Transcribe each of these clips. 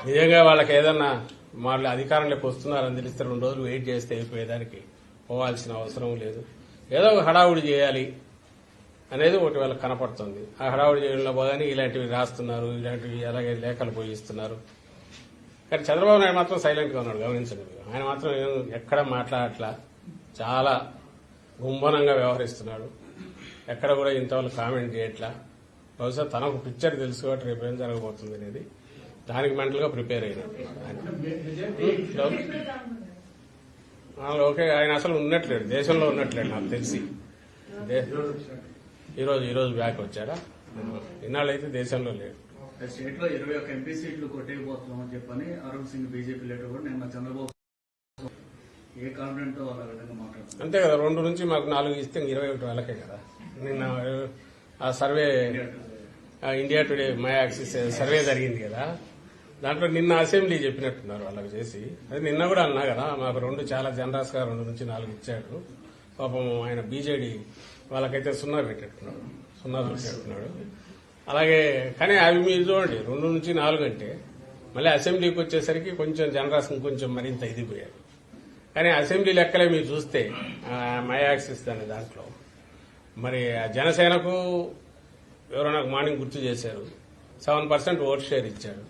నిజంగా వాళ్ళకి ఏదన్నా వాళ్ళు అధికారంలోకి వస్తున్నారని తెలిస్తే 2 రోజులు వెయిట్ చేస్తే అయిపోయేదానికి పోవాల్సిన అవసరం లేదు. ఏదో ఒక హడావుడి చేయాలి అనేది ఒకటి వాళ్ళకి కనపడుతుంది. ఆ హడావుడి చేయడంలో పోగానే ఇలాంటివి రాస్తున్నారు, ఇలాంటివి అలాగే లేఖలు పోయిస్తున్నారు. కానీ చంద్రబాబు నాయుడు మాత్రం సైలెంట్ గా ఉన్నాడు, గమనించండి. ఆయన మాత్రం ఎక్కడ మాట్లాడట్లా, చాలా గుంభనంగా వ్యవహరిస్తున్నాడు. ఎక్కడ కూడా ఇంతవరకు కామెంట్ చేయట్లా. బహుశా తనకు పిక్చర్ తెలుసు కాబట్టి రేపు ఏం జరగబోతుంది అనేది దానికి మెంటల్ గా ప్రిపేర్ అయినాడు. ఓకే, ఆయన అసలు ఉన్నట్లేడు, దేశంలో ఉన్నట్లేడు నాకు తెలిసి. ఈరోజు బ్యాక్ వచ్చాడా? ఇన్నాళ్ళైతే దేశంలో లేడు. స్టేట్ లో 21 ఎంపీ సీట్లు కొట్టేయబోతున్నామని చెప్పని అరుణ్ సింగ్ బీజేపీ లీడర్ కూడా నిన్న చంద్రబాబు ఏ కాన్ఫిడెంట్ తో వాళ్ళ విధంగా మాట్లాడుతున్నారు. అంతే కదా, 2 నుంచి మాకు 4 ఇస్తే 21 వాళ్ళకే కదా. నిన్న ఆ survey India today my axis survey జరిగింది కదా, దాంట్లో నిన్న అసెంబ్లీ చెప్పినట్టున్నారు వాళ్ళకి చేసి. అది నిన్న కూడా అన్నా కదా, మాకు 2 చాలా జనరస్ గా 2 నుంచి 4 ఇచ్చాడు. పాపం ఆయన బీజేడీ వాళ్ళకైతే 0 పెట్టేట్టున్నాడు. అలాగే కానీ అవి మీరు చూడండి, 2 నుంచి 4 అంటే మళ్ళీ అసెంబ్లీకి వచ్చేసరికి కొంచెం జనరస్ కొంచెం మరింత ఇదిపోయారు. కానీ అసెంబ్లీ లెక్కలే మీరు చూస్తే మై యాక్సిస్ అనే దాంట్లో మరి జనసేనకు ఎవరో నాకు మార్నింగ్ గుర్తు చేశారు, 7% ఓట్ షేర్ ఇచ్చాడు.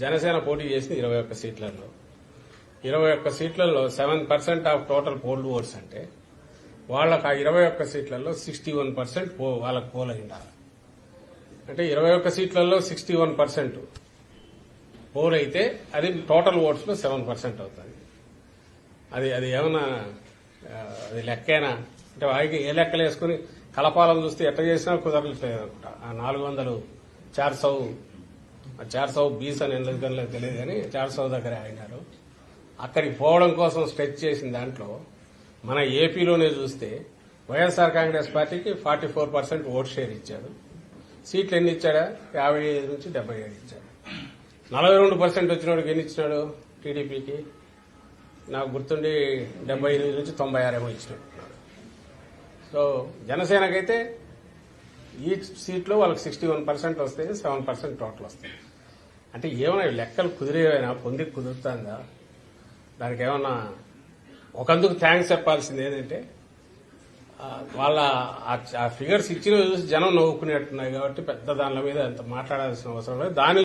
జనసేన పోటీ చేసింది 21 సీట్లలో. 21 సీట్లలో 7% ఆఫ్ టోటల్ పోల్డ్ ఓట్స్ అంటే వాళ్ళకు ఆ 21 సీట్లలో 61% వాళ్ళకు పోల్ అయి ఉండాలి. అంటే 21 సీట్లలో 61% పోల్ అయితే అది టోటల్ ఓట్స్ లో 7% అవుతుంది. అది ఏమన్నా అది లెక్కేనా అంటే వారికి ఏ లెక్కలు వేసుకుని కలపాలను చూస్తే ఎట్లా చేసినా కుదరట్లేదు అనుకుంటా. ఆ 400 400 20 అని ఎందుకని తెలియదు కానీ 400 దగ్గర అయినారు. అక్కడికి పోవడం కోసం స్ట్రెచ్ చేసిన దాంట్లో మన ఏపీలోనే చూస్తే వైఎస్ఆర్ కాంగ్రెస్ పార్టీకి 44% ఓట్ షేర్ ఇచ్చాడు. సీట్లు ఎన్ని ఇచ్చాడా? 55 నుంచి 77 ఇచ్చాడు. 42% వచ్చిన వాడికి ఎన్ని ఇచ్చినాడు? టీడీపీకి నాకు గుర్తుండి 78 నుంచి 96 ఏమో ఇచ్చినట్టున్నాడు. సో జనసేనకైతే ఈ సీట్లో వాళ్ళకి 61% వస్తాయి, 7% టోటల్ వస్తాయి. అంటే ఏమైనా లెక్కలు కుదిరేవైనా పొందికి కుదురుతుందా? దానికి ఏమన్నా ఒకందుకు థ్యాంక్స్ చెప్పాల్సింది ఏంటంటే వాళ్ళ ఆ ఫిగర్స్ ఇచ్చిన చూసి జనం నవ్వుకునేట్టున్నాయి కాబట్టి పెద్ద దానిల మీద అంత మాట్లాడాల్సిన అవసరం లేదు. దాని